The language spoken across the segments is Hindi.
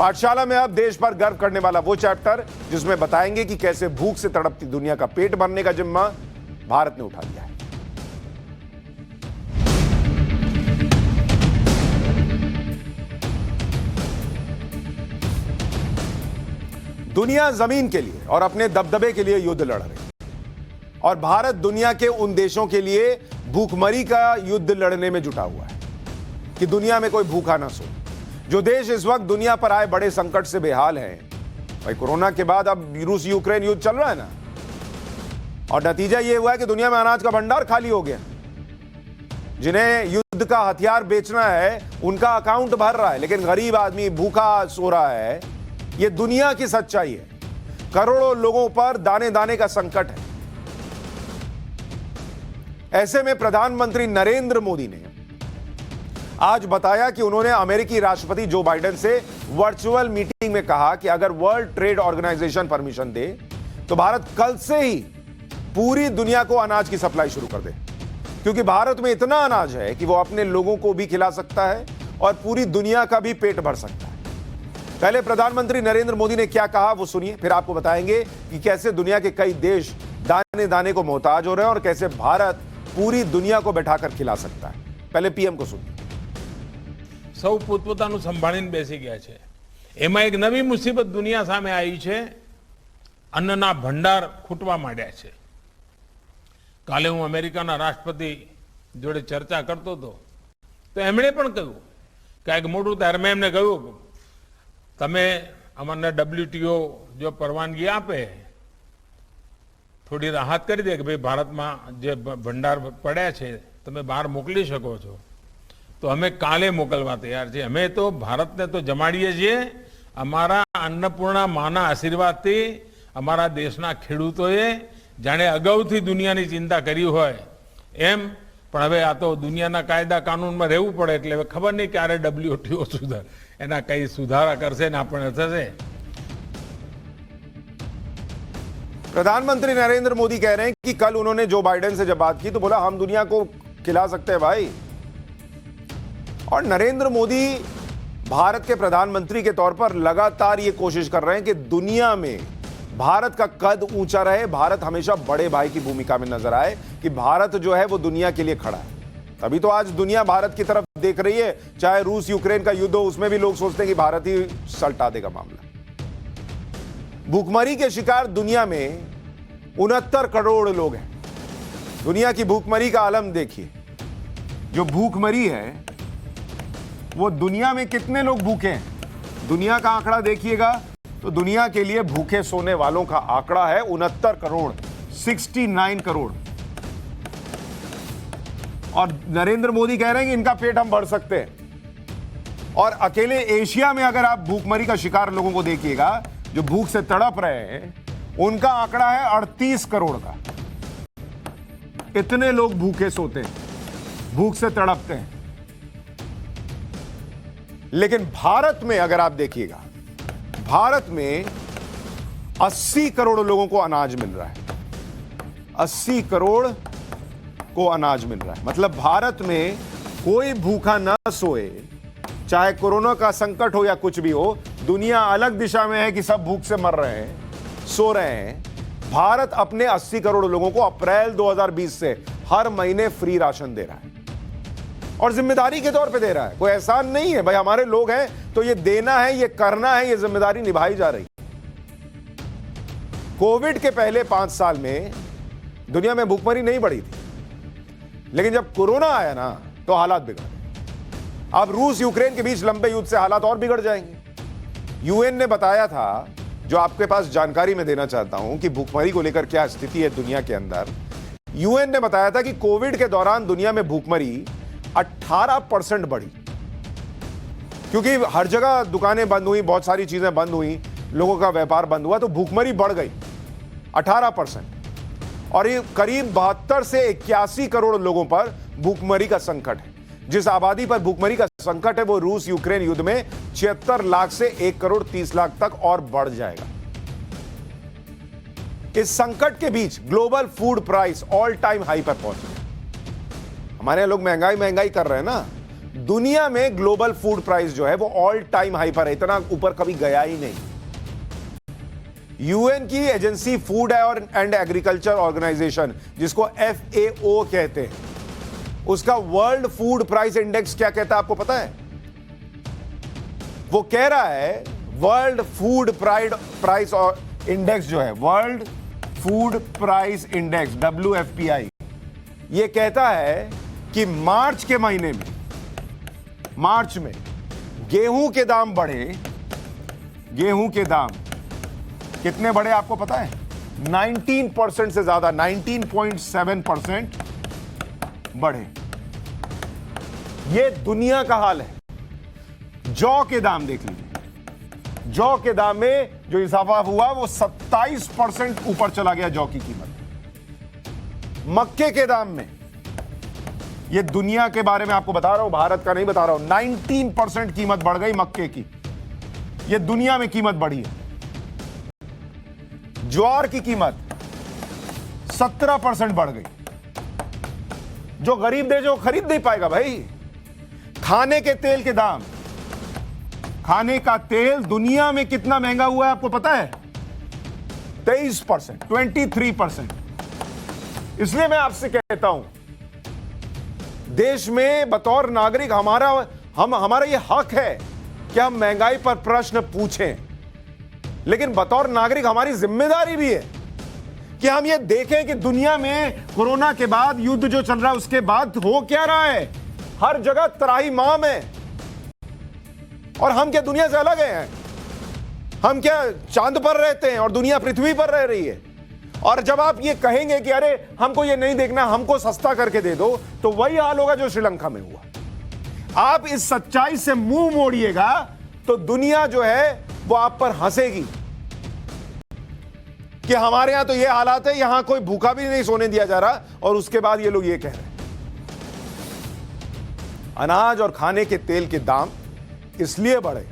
पाठशाला में अब देश पर गर्व करने वाला वो चैप्टर जिसमें बताएंगे कि कैसे भूख से तड़पती दुनिया का पेट भरने का जिम्मा भारत ने उठा लिया है। दुनिया जमीन के लिए और अपने दबदबे के लिए युद्ध लड़ रही है और भारत दुनिया के उन देशों के लिए भूखमरी का युद्ध लड़ने में जुटा हुआ है कि दुनिया में कोई भूखा ना सो। जो देश इस वक्त दुनिया पर आए बड़े संकट से बेहाल हैं, भाई कोरोना के बाद अब रूस यूक्रेन युद्ध चल रहा है ना, और नतीजा यह हुआ है कि दुनिया में अनाज का भंडार खाली हो गया। जिन्हें युद्ध का हथियार बेचना है उनका अकाउंट भर रहा है, लेकिन गरीब आदमी भूखा सो रहा है। यह दुनिया की सच्चाई है। करोड़ों लोगों पर दाने दाने का संकट है। ऐसे में प्रधानमंत्री नरेंद्र मोदी ने आज बताया कि उन्होंने अमेरिकी राष्ट्रपति जो बाइडेन से वर्चुअल मीटिंग में कहा कि अगर वर्ल्ड ट्रेड ऑर्गेनाइजेशन परमिशन दे तो भारत कल से ही पूरी दुनिया को अनाज की सप्लाई शुरू कर दे, क्योंकि भारत में इतना अनाज है कि वो अपने लोगों को भी खिला सकता है और पूरी दुनिया का भी पेट भर सकता है। पहले प्रधानमंत्री नरेंद्र मोदी ने क्या कहा वो सुनिए, फिर आपको बताएंगे कि कैसे दुनिया के कई देश दाने दाने को मोहताज हो रहे हैं और कैसे भारत पूरी दुनिया को बैठाकर खिला सकता है। पहले पीएम को सुनिए। સૌ પોતપોતાનું સંભાળીને બેસી ગયા છે। એમાં એક નવી મુસીબત દુનિયા સામે આવી છે। અન્નના ભંડાર ખૂટવા માંડ્યા છે। કાલે હું અમેરિકાના રાષ્ટ્રપતિ જોડે ચર્ચા કરતો હતો તો એમણે પણ કહ્યું કે એક મોટું ત્યારે મેં એમને કહ્યું તમે અમને WTO જો પરવાનગી આપે થોડી રાહત કરી દે કે ભાઈ ભારતમાં જે ભંડાર પડ્યા છે તમે બહાર મોકલી શકો છો, तो हमें काले मोकलवा तैयार छे। हमें तो भारत ने तो जमाड़ीए छीए। अमारा अन्नपूर्णा माना आशीर्वाद थी अमारा देशना खेडूतोए जाने अगाउथी दुनियानी चिंता करी होय एम, पण हवे आ तो दुनियाना कायदा कानून में रहेवुं पड़े एटले हवे खबर नहीं क्यारे WTO सुधार एना कई सुधारा करशे ने आपणे थशे। प्रधानमंत्री नरेंद्र मोदी कह रहे हैं कि कल उन्होंने जो बाइडेन से जब बात की तो बोला हम दुनिया को खिला सकते हैं भाई। और नरेंद्र मोदी भारत के प्रधानमंत्री के तौर पर लगातार ये कोशिश कर रहे हैं कि दुनिया में भारत का कद ऊंचा रहे, भारत हमेशा बड़े भाई की भूमिका में नजर आए, कि भारत जो है वो दुनिया के लिए खड़ा है। तभी तो आज दुनिया भारत की तरफ देख रही है। चाहे रूस यूक्रेन का युद्ध हो, उसमें भी लोग सोचते हैं कि भारत ही सल्टा देगा मामला। भूखमरी के शिकार दुनिया में 69 करोड़ लोग हैं। दुनिया की भूखमरी का आलम देखिए। जो भूखमरी है वो दुनिया में कितने लोग भूखे हैं, दुनिया का आंकड़ा देखिएगा तो दुनिया के लिए भूखे सोने वालों का आंकड़ा है 69 करोड़, 69 करोड़। और नरेंद्र मोदी कह रहे हैं कि इनका पेट हम भर सकते हैं। और अकेले एशिया में अगर आप भूखमरी का शिकार लोगों को देखिएगा जो भूख से तड़प रहे हैं, उनका आंकड़ा है 38 करोड़ का। इतने लोग भूखे सोते हैं, भूख से तड़पते हैं। लेकिन भारत में अगर आप देखिएगा, भारत में 80 करोड़ लोगों को अनाज मिल रहा है। 80 करोड़ को अनाज मिल रहा है। मतलब भारत में कोई भूखा ना सोए, चाहे कोरोना का संकट हो या कुछ भी हो। दुनिया अलग दिशा में है कि सब भूख से मर रहे हैं, सो रहे हैं। भारत अपने 80 करोड़ लोगों को अप्रैल 2020 से हर महीने फ्री राशन दे रहा है और जिम्मेदारी के तौर पे दे रहा है। कोई एहसान नहीं है भाई, हमारे लोग हैं तो ये देना है, ये करना है, ये जिम्मेदारी निभाई जा रही है। कोविड के पहले 5 साल में दुनिया में भूखमरी नहीं बढ़ी थी, लेकिन जब कोरोना आया ना तो हालात बिगड़ गए। अब रूस यूक्रेन के बीच लंबे युद्ध से हालात और बिगड़ जाएंगे। यूएन ने बताया था, जो आपके पास जानकारी में देना चाहता हूं कि भूखमरी को लेकर क्या स्थिति है दुनिया के अंदर। यूएन ने बताया था कि कोविड के दौरान दुनिया में भूखमरी 18% बढ़ी, क्योंकि हर जगह दुकानें बंद हुई, बहुत सारी चीजें बंद हुई, लोगों का व्यापार बंद हुआ, तो भूखमरी बढ़ गई 18%। और ये करीब 72 से 81 करोड़ लोगों पर भूखमरी का संकट है। जिस आबादी पर भूखमरी का संकट है वो रूस यूक्रेन युद्ध में 76 लाख से 1 करोड़ 30 लाख तक और बढ़ जाएगा। इस संकट के बीच global food price all time high पर पहुंच गया। हमारे लोग महंगाई कर रहे हैं ना, दुनिया में ग्लोबल फूड प्राइस जो है वो ऑल टाइम हाई पर है, इतना ऊपर कभी गया ही नहीं। यूएन की agency food and agriculture organization, जिसको FAO कहते हैं, उसका वर्ल्ड फूड प्राइस इंडेक्स क्या कहता है आपको पता है? वो कह रहा है वर्ल्ड फूड प्राइस इंडेक्स जो है, world food price index WFPI, ये कहता है कि मार्च के महीने में, मार्च में गेहूं के दाम बढ़े। गेहूं के दाम कितने बढ़े आपको पता है? 19% से ज्यादा, 19.7% बढ़े। ये दुनिया का हाल है। जौ के दाम देख लीजिए, जौ के दाम में जो इजाफा हुआ वो 27% ऊपर चला गया जौ की कीमत। मक्के के दाम में, ये दुनिया के बारे में आपको बता रहा हूं, भारत का नहीं बता रहा हूं, 19% कीमत बढ़ गई मक्के की। ये दुनिया में कीमत बढ़ी है। ज्वार की कीमत 17% बढ़ गई। जो गरीब देश वो खरीद नहीं पाएगा भाई। खाने के तेल के दाम, खाने का तेल दुनिया में कितना महंगा हुआ है आपको पता है? 23%, 23%। इसलिए मैं आपसे कहता हूं, देश में बतौर नागरिक हमारा ये हक है कि हम महंगाई पर प्रश्न पूछें, लेकिन बतौर नागरिक हमारी जिम्मेदारी भी है कि हम ये देखें कि दुनिया में कोरोना के बाद, युद्ध जो चल रहा है उसके बाद हो क्या रहा है। हर जगह त्राहिमाम है। और हम क्या दुनिया से अलग हैं? हम क्या चांद पर रहते हैं और दुनिया पृथ्वी पर रह रही है? और जब आप ये कहेंगे कि अरे हमको ये नहीं देखना, हमको सस्ता करके दे दो, तो वही हाल होगा जो श्रीलंका में हुआ। आप इस सच्चाई से मुंह मोड़िएगा तो दुनिया जो है वो आप पर हंसेगी कि हमारे यहां तो ये हालात है, यहां कोई भूखा भी नहीं सोने दिया जा रहा, और उसके बाद ये लोग ये कह रहे हैं। अनाज और खाने के तेल के दाम इसलिए बढ़े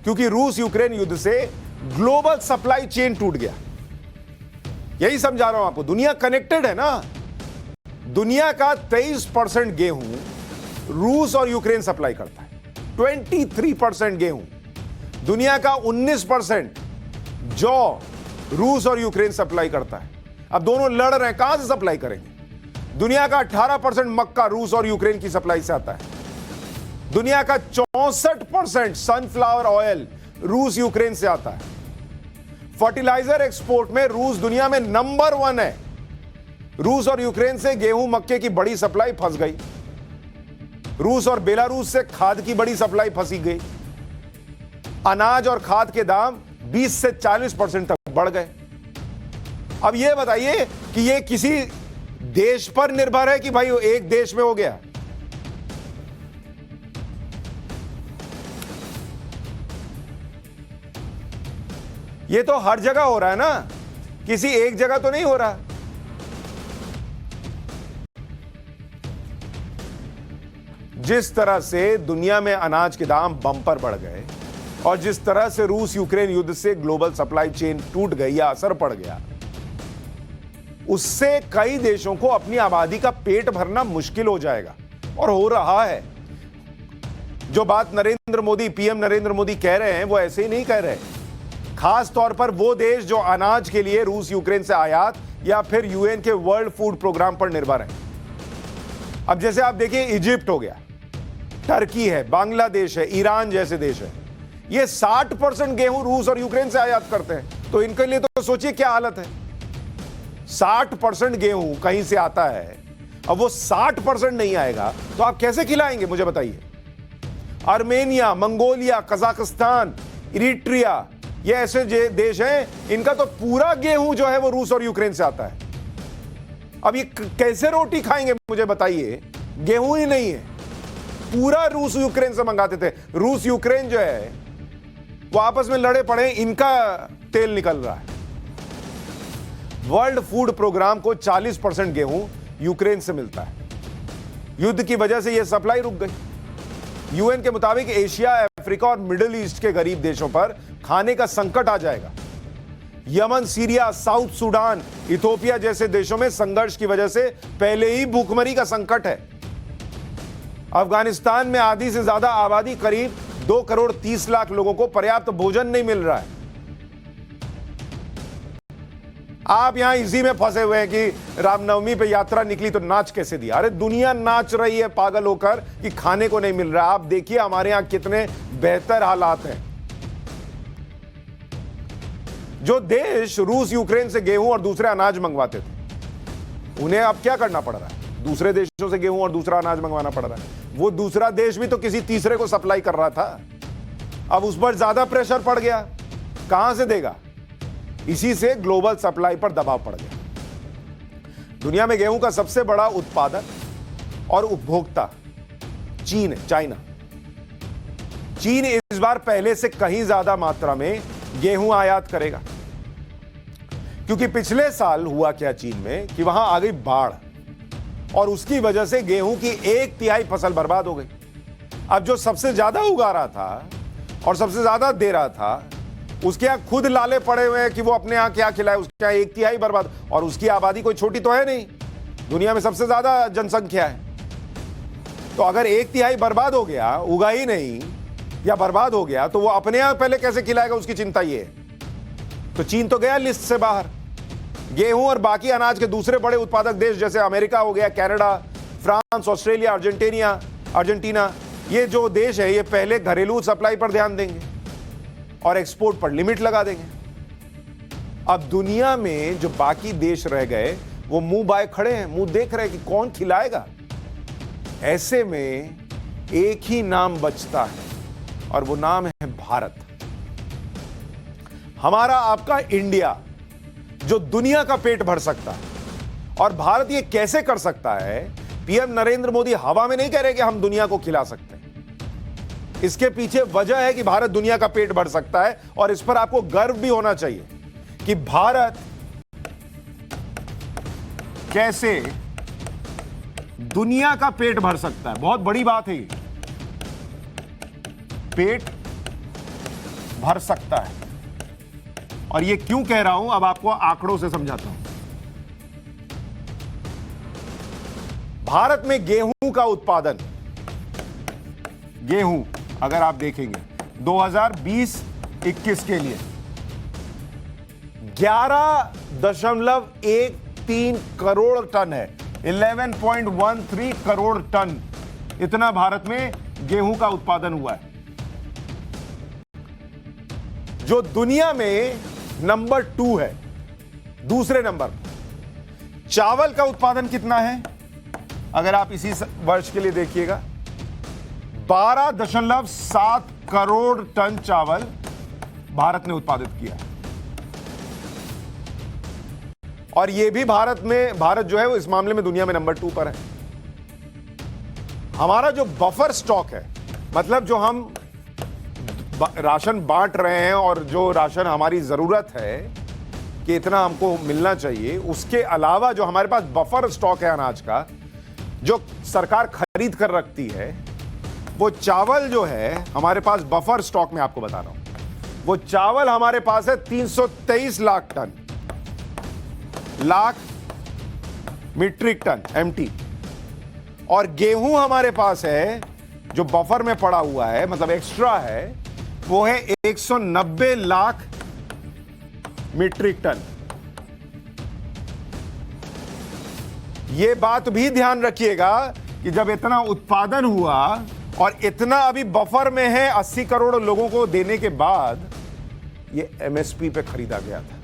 क्योंकि रूस यूक्रेन युद्ध से ग्लोबल सप्लाई चेन टूट गया। यही समझा रहा हूं आपको, दुनिया कनेक्टेड है ना। दुनिया का 23% गेहूं रूस और यूक्रेन सप्लाई करता है, 23% गेहूं। दुनिया का 19% जौ रूस और यूक्रेन सप्लाई करता है। अब दोनों लड़ रहे हैं, कहां से सप्लाई करेंगे? दुनिया का 18% मक्का रूस और यूक्रेन की सप्लाई से आता है। दुनिया का 64% सनफ्लावर ऑयल रूस यूक्रेन से आता है। फर्टिलाइजर एक्सपोर्ट में रूस दुनिया में नंबर 1 है। रूस और यूक्रेन से गेहूं मक्के की बड़ी सप्लाई फंस गई। रूस और बेलारूस से खाद की बड़ी सप्लाई फंसी गई। अनाज और खाद के दाम 20 से 40% तक बढ़ गए। अब यह बताइए कि यह किसी देश पर निर्भर है कि भाई एक देश में हो गया? ये तो हर जगह हो रहा है ना, किसी एक जगह तो नहीं हो रहा। जिस तरह से दुनिया में अनाज के दाम बम्पर बढ़ गए और जिस तरह से रूस यूक्रेन युद्ध से ग्लोबल सप्लाई चेन टूट गई या असर पड़ गया, उससे कई देशों को अपनी आबादी का पेट भरना मुश्किल हो जाएगा, और हो रहा है। जो बात नरेंद्र मोदी, पीएम नरेंद्र मोदी कह रहे हैं, वो ऐसे ही नहीं कह रहे। खास तौर पर वो देश जो अनाज के लिए रूस यूक्रेन से आयात या फिर यूएन के वर्ल्ड फूड प्रोग्राम पर निर्भर है। अब जैसे आप देखिए, इजिप्ट हो गया, टर्की है, बांग्लादेश है, ईरान जैसे देश है, ये 60% गेहूं रूस और यूक्रेन से आयात करते हैं। तो इनके लिए तो सोचिए क्या हालत है। 60% गेहूं कहीं से आता है, अब वो 60% नहीं आएगा तो आप कैसे खिलाएंगे मुझे बताइए। आर्मेनिया, मंगोलिया, कजाकिस्तान, इरिट्रिया, ये ऐसे देश हैं, इनका तो पूरा गेहूं जो है वो रूस और यूक्रेन से आता है। अब ये कैसे रोटी खाएंगे मुझे बताइए? गेहूं ही नहीं है, पूरा रूस यूक्रेन से मंगाते थे। रूस यूक्रेन जो है वो आपस में लड़े पड़े, इनका तेल निकल रहा है। वर्ल्ड फूड प्रोग्राम को 40% गेहूं यूक्रेन से मिलता है। युद्ध की वजह से यह सप्लाई रुक गई। यूएन के मुताबिक एशिया, अफ्रीका और मिडिल ईस्ट के गरीब देशों पर खाने का संकट आ जाएगा। Yemen, Syria, south Sudan, Ethiopia जैसे देशों में संघर्ष की वजह से पहले ही भूखमरी का संकट है। अफगानिस्तान में आधी से ज्यादा आबादी, करीब 2 करोड़ 30 लाख लोगों को पर्याप्त भोजन नहीं मिल रहा है। आप यहां इसी में फंसे हुए हैं कि रामनवमी पे यात्रा निकली तो नाच कैसे दिया। अरे दुनिया नाच रही है पागल होकर कि खाने को नहीं मिल रहा। आप देखिए हमारे यहां कितने बेहतर हालात हैं। जो देश रूस यूक्रेन से गेहूं और दूसरे अनाज मंगवाते थे, उन्हें अब क्या करना पड़ रहा है? दूसरे देशों से गेहूं और दूसरा अनाज मंगवाना पड़ रहा है। वो दूसरा देश भी तो किसी तीसरे को सप्लाई कर रहा था, अब उस पर ज्यादा प्रेशर पड़ गया, कहां से देगा? इसी से ग्लोबल सप्लाई पर दबाव पड़ गया। दुनिया में गेहूं का सबसे बड़ा उत्पादक और उपभोक्ता चीन है, चाइना। चीन इस बार पहले से कहीं ज्यादा मात्रा में गेहूं आयात करेगा, क्योंकि पिछले साल हुआ क्या चीन में कि वहां आ गई बाढ़ और उसकी वजह से गेहूं की 1/3 फसल बर्बाद हो गई। अब जो सबसे ज्यादा उगा रहा था और सबसे ज्यादा दे रहा था, उसके यहां खुद लाले पड़े हुए हैं कि वो अपने यहां क्या खिलाए, उसके यहां 1/3 बर्बाद। और उसकी आबादी कोई छोटी तो है नहीं, दुनिया में सबसे ज्यादा जनसंख्या है। तो अगर 1/3 बर्बाद हो गया, उगा ही नहीं या बर्बाद हो गया, तो वो अपने यहां पहले कैसे खिलाएगा, उसकी चिंता ये है। तो चीन तो गया लिस्ट से बाहर। गेहूं और बाकी अनाज के दूसरे बड़े उत्पादक देश जैसे अमेरिका हो गया, कनाडा, फ्रांस, ऑस्ट्रेलिया, अर्जेंटीना, ये जो देश है ये पहले घरेलू सप्लाई पर ध्यान देंगे और एक्सपोर्ट पर लिमिट लगा देंगे। अब दुनिया में जो बाकी देश रह गए वो मुंह बाए खड़े हैं, मुंह देख रहे हैं कि कौन खिलाएगा। ऐसे में एक ही नाम बचता है और वो नाम है भारत। हमारा आपका इंडिया जो दुनिया का पेट भर सकता है। और भारत ये कैसे कर सकता है? पीएम नरेंद्र मोदी हवा में नहीं कह रहे कि हम दुनिया को खिला सकते हैं। इसके पीछे वजह है कि भारत दुनिया का पेट भर सकता है और इस पर आपको गर्व भी होना चाहिए कि भारत कैसे दुनिया का पेट भर सकता है। बहुत बड़ी बात है, पेट भर सकता है। और ये क्यों कह रहा हूं, अब आपको आंकड़ों से समझाता हूं। भारत में गेहूं का उत्पादन, गेहूं अगर आप देखेंगे 2020-21 के लिए 11.13 करोड़ टन है। 11.13 करोड़ टन, इतना भारत में गेहूं का उत्पादन हुआ है, जो दुनिया में नंबर 2 है। दूसरे नंबर चावल का उत्पादन कितना है, अगर आप इसी वर्ष के लिए देखिएगा, 12.7 करोड़ टन चावल भारत ने उत्पादित किया। और यह भी भारत जो है वो इस मामले में दुनिया में नंबर 2 पर है। हमारा जो बफर स्टॉक है, मतलब जो हम राशन बांट रहे हैं और जो राशन हमारी जरूरत है कि इतना हमको मिलना चाहिए, उसके अलावा जो हमारे पास बफर स्टॉक है अनाज का, जो सरकार खरीद कर रखती है, वो चावल जो है हमारे पास बफर स्टॉक में, आपको बता रहा हूं, वो चावल हमारे पास है 323 लाख मीट्रिक टन एमटी। और गेहूं हमारे पास है जो बफर में पड़ा हुआ है, मतलब एक्स्ट्रा है, वो है 190 लाख मीट्रिक टन। यह बात भी ध्यान रखिएगा कि जब इतना उत्पादन हुआ और इतना अभी बफर में है 80 करोड़ लोगों को देने के बाद, ये एमएसपी पे खरीदा गया था।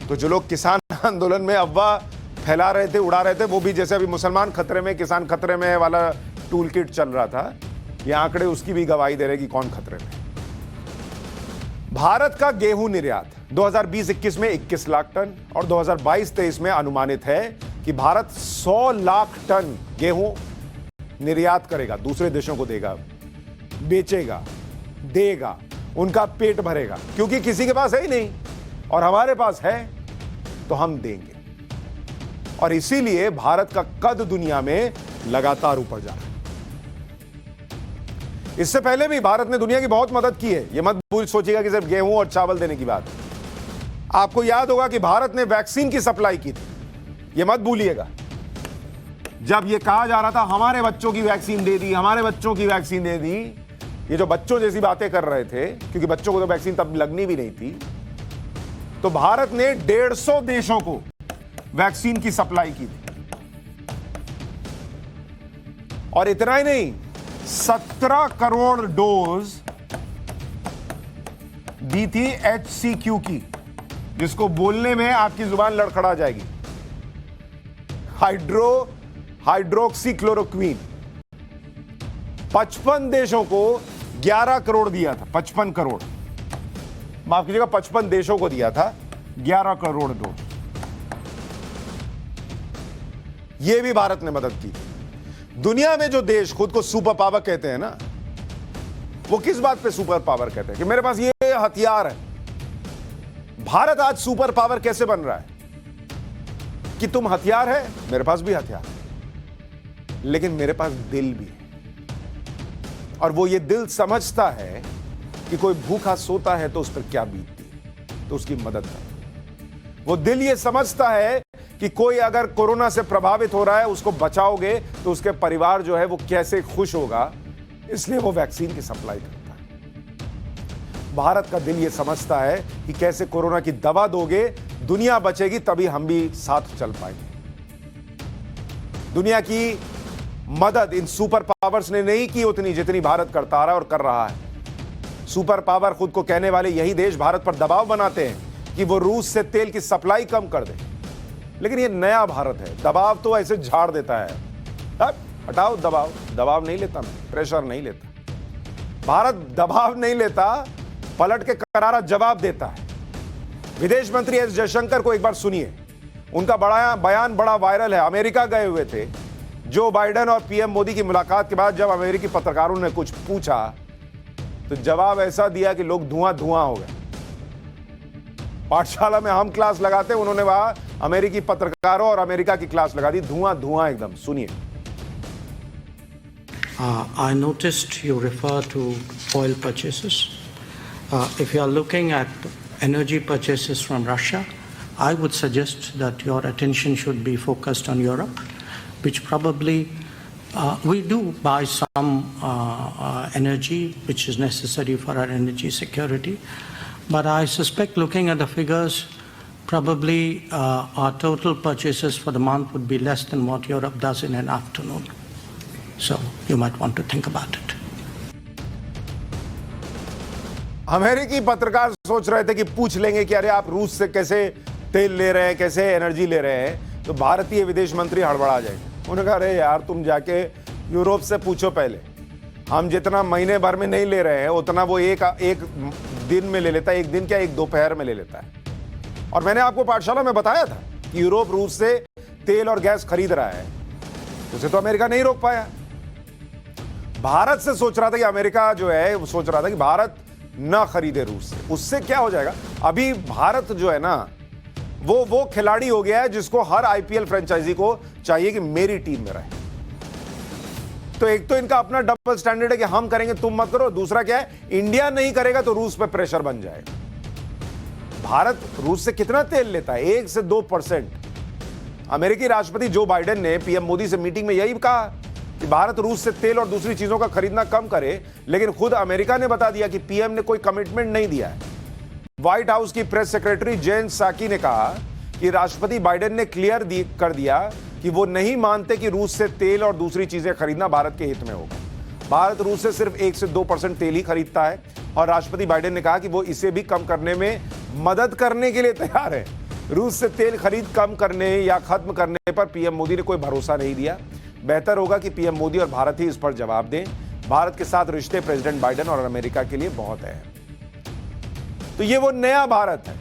तो जो लोग किसान आंदोलन में अफवाह फैला रहे थे, उड़ा रहे थे, वो भी जैसे अभी मुसलमान खतरे में, किसान खतरे में वाला टूल किट चल रहा था, ये आंकड़े उसकी भी गवाही दे रहे कि कौन खतरे में। भारत का गेहूं निर्यात 2020-21 में 21 लाख टन और 2022-23 में अनुमानित है कि भारत 100 लाख टन गेहूं निर्यात करेगा, दूसरे देशों को देगा, बेचेगा, देगा, उनका पेट भरेगा, क्योंकि किसी के पास है ही नहीं और हमारे पास है तो हम देंगे। और इसीलिए भारत का कद दुनिया में लगातार ऊपर जा रहा है। इससे पहले भी भारत ने दुनिया की बहुत मदद की है, यह मत भूल सोचिएगा कि सिर्फ गेहूं और चावल देने की बात। आपको याद होगा कि भारत ने वैक्सीन की सप्लाई की थी, यह मत भूलिएगा। जब ये कहा जा रहा था हमारे बच्चों की वैक्सीन दे दी, हमारे बच्चों की वैक्सीन दे दी, ये जो बच्चों जैसी बातें कर रहे थे, क्योंकि बच्चों को तो वैक्सीन तब लगनी भी नहीं थी, तो भारत ने 150 देशों को वैक्सीन की सप्लाई की थी। और इतना ही नहीं, 17 करोड़ डोज दी थी HCQ की, जिसको बोलने में आपकी जुबान लड़खड़ा जाएगी, हाइड्रोक्सीक्लोरोक्वीन। 55 देशों को 11 करोड़ दिया था, 55 करोड़, माफ कीजिएगा, 55 देशों को दिया था 11 करोड़ डोज। यह भी भारत ने मदद की। दुनिया में जो देश खुद को सुपर पावर कहते हैं ना, वो किस बात पे सुपर पावर कहते हैं? कि मेरे पास ये हथियार है। भारत आज सुपर पावर कैसे बन रहा है? कि तुम हथियार है, मेरे पास भी हथियार है, लेकिन मेरे पास दिल भी है। और वो ये दिल समझता है कि कोई भूखा सोता है तो उस पर क्या बीतती है, तो उसकी मदद करता है। वो दिल ये समझता है कि कोई अगर कोरोना से प्रभावित हो रहा है, उसको बचाओगे तो उसके परिवार जो है वो कैसे खुश होगा, इसलिए वो वैक्सीन की सप्लाई करता है। भारत का दिल ये समझता है कि कैसे कोरोना की दवा दोगे, दुनिया बचेगी, तभी हम भी साथ चल पाएंगे। दुनिया की मदद इन सुपर पावर्स ने नहीं की उतनी जितनी भारत करता रहा और कर रहा है। सुपर पावर खुद को कहने वाले यही देश भारत पर दबाव बनाते हैं कि वो रूस से तेल की सप्लाई कम कर दे, लेकिन ये नया भारत है, दबाव तो ऐसे झाड़ देता है। अब हटाओ दबाव, दबाव नहीं लेता मैं, प्रेशर नहीं लेता। भारत दबाव नहीं लेता, पलट के करारा जवाब देता है। विदेश मंत्री एस जयशंकर को एक बार सुनिए, उनका बयान बड़ा वायरल है। अमेरिका गए हुए थे, जो बाइडेन और पीएम मोदी की मुलाकात के बाद जब अमेरिकी पत्रकारों ने कुछ पूछा तो जवाब ऐसा दिया कि लोग धुआं धुआं हो गए। पाठशाला में हम क्लास लगाते, उन्होंने वहां अमेरिकी पत्रकारों और अमेरिका की क्लास लगा दी, धुआं धुआं एकदम। सुनिए। I noticed you refer to oil purchases. If you are looking at energy purchases from Russia, I would suggest that your attention should be focused on Europe, which probably we do buy some energy which is necessary for our energy security. But I suspect, looking at the figures, probably our total purchases for the month would be less than what Europe does in an afternoon. So you might want to think about it. अमेरिकी पत्रकार सोच रहे थे कि पूछ लेंगे कि अरे आप रूस से कैसे तेल ले रहे हैं, कैसे एनर्जी ले रहे हैं, तो भारतीय विदेश मंत्री हड़बड़ा जाएंगे। उन्होंने कहा अरे यार तुम जाके यूरोप से पूछो पहले, हम जितना महीने भर में नहीं ले रहे हैं उतना वो एक दिन में ले लेता है, एक दिन क्या एक दोपहर में ले लेता है। और मैंने आपको पाठशाला में बताया था कि यूरोप रूस से तेल और गैस खरीद रहा है, उसे तो अमेरिका नहीं रोक पाया। भारत से सोच रहा था कि अमेरिका जो है वो सोच रहा था कि भारत ना खरीदे रूस से, उससे क्या हो जाएगा। अभी भारत जो है ना वो खिलाड़ी हो गया है जिसको हर आईपीएल फ्रेंचाइजी को चाहिए कि मेरी टीम में रहे। तो एक तो इनका अपना डबल स्टैंडर्ड है कि हम करेंगे तुम मत करो, दूसरा क्या है, इंडिया नहीं करेगा तो रूस पे प्रेशर बन जाएगा। भारत रूस से कितना तेल लेता है? 1 से 2%। अमेरिकी राष्ट्रपति जो बाइडेन ने पीएम मोदी से मीटिंग में यही कहा कि भारत रूस से तेल और दूसरी चीजों का खरीदना कम करे, लेकिन खुद अमेरिका ने बता दिया कि पीएम ने कोई कमिटमेंट नहीं दिया है। व्हाइट हाउस की प्रेस सेक्रेटरी जेन साकी ने कहा कि राष्ट्रपति बाइडेन ने क्लियर कर दिया कि वो नहीं मानते कि रूस से तेल और दूसरी चीजें खरीदना भारत के हित में होगा। भारत रूस से सिर्फ 1 से 2% तेल ही खरीदता है और राष्ट्रपति बाइडेन ने कहा कि वो इसे भी कम करने में मदद करने के लिए तैयार है। रूस से तेल खरीद कम करने या खत्म करने पर पीएम मोदी ने कोई भरोसा नहीं दिया। बेहतर होगा कि पीएम मोदी और भारत ही इस पर जवाब दें। भारत के साथ रिश्ते प्रेसिडेंट बाइडेन और अमेरिका के लिए बहुत है। तो ये वो नया भारत है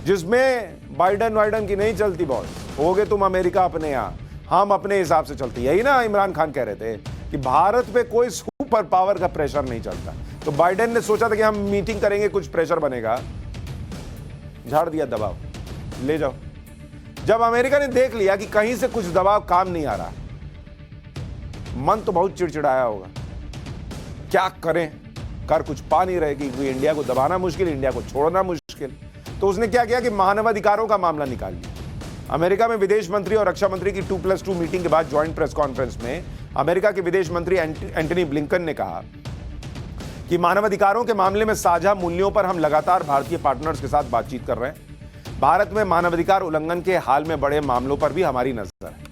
जिसमें बाइडेन की नहीं चलती बॉस, होगे तुम अमेरिका अपने यहां, हम अपने हिसाब से चलती। यही ना इमरान खान कह रहे थे कि भारत पे कोई सुपर पावर का प्रेशर नहीं चलता। तो बाइडेन ने सोचा था कि हम मीटिंग करेंगे, कुछ प्रेशर बनेगा, झाड़ दिया दबाव, ले जाओ। जब अमेरिका ने देख लिया कि कहीं से कुछ दबाव काम नहीं आ रहा, मन तो बहुत चिड़चिड़ाया होगा। क्या करें, कर कुछ पा नहीं रहे क्योंकि इंडिया को दबाना मुश्किल, इंडिया को छोड़ना मुश्किल। तो उसने क्या किया कि मानवाधिकारों का मामला निकाल लिया अमेरिका में विदेश मंत्री और रक्षा मंत्री की 2+2 मीटिंग के बाद ज्वाइंट प्रेस कॉन्फ्रेंस में अमेरिका के विदेश मंत्री एंटनी ब्लिंकन ने कहा कि मानवाधिकारों के मामले में साझा मूल्यों पर हम लगातार भारतीय पार्टनर्स के साथ बातचीत कर रहे हैं। भारत में मानवाधिकार उल्लंघन के हाल में बड़े मामलों पर भी हमारी नजर है।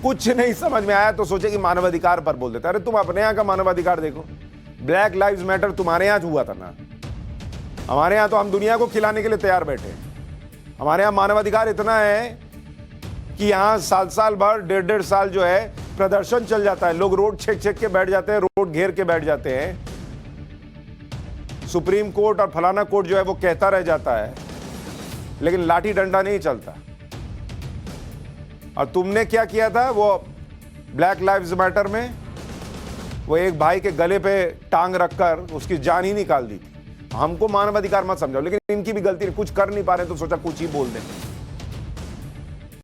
कुछ नहीं समझ में आया तो सोचे कि मानवाधिकार पर बोल देता। अरे तुम अपने यहां का मानवाधिकार देखो। ब्लैक लाइव्स मैटर तुम्हारे यहां हुआ था ना, हमारे यहां तो हम दुनिया को खिलाने के लिए तैयार बैठे हैं। हमारे यहां मानवाधिकार इतना है कि यहां साल भर 1.5 साल जो है प्रदर्शन चल जाता है, लोग रोड छेक के बैठ जाते हैं, रोड घेर के बैठ जाते हैं, सुप्रीम कोर्ट और फलाना कोर्ट जो है वो कहता रह जाता है, लेकिन लाठी डंडा नहीं चलता। और तुमने क्या किया था वो ब्लैक लाइव्स मैटर में? वो एक भाई के गले पे टांग रखकर उसकी जान ही निकाल दी थी। हमको मानवाधिकार मत समझाओ, लेकिन इनकी भी गलती नहीं, कुछ कर नहीं पा रहे तो सोचा कुछ ही बोल दें।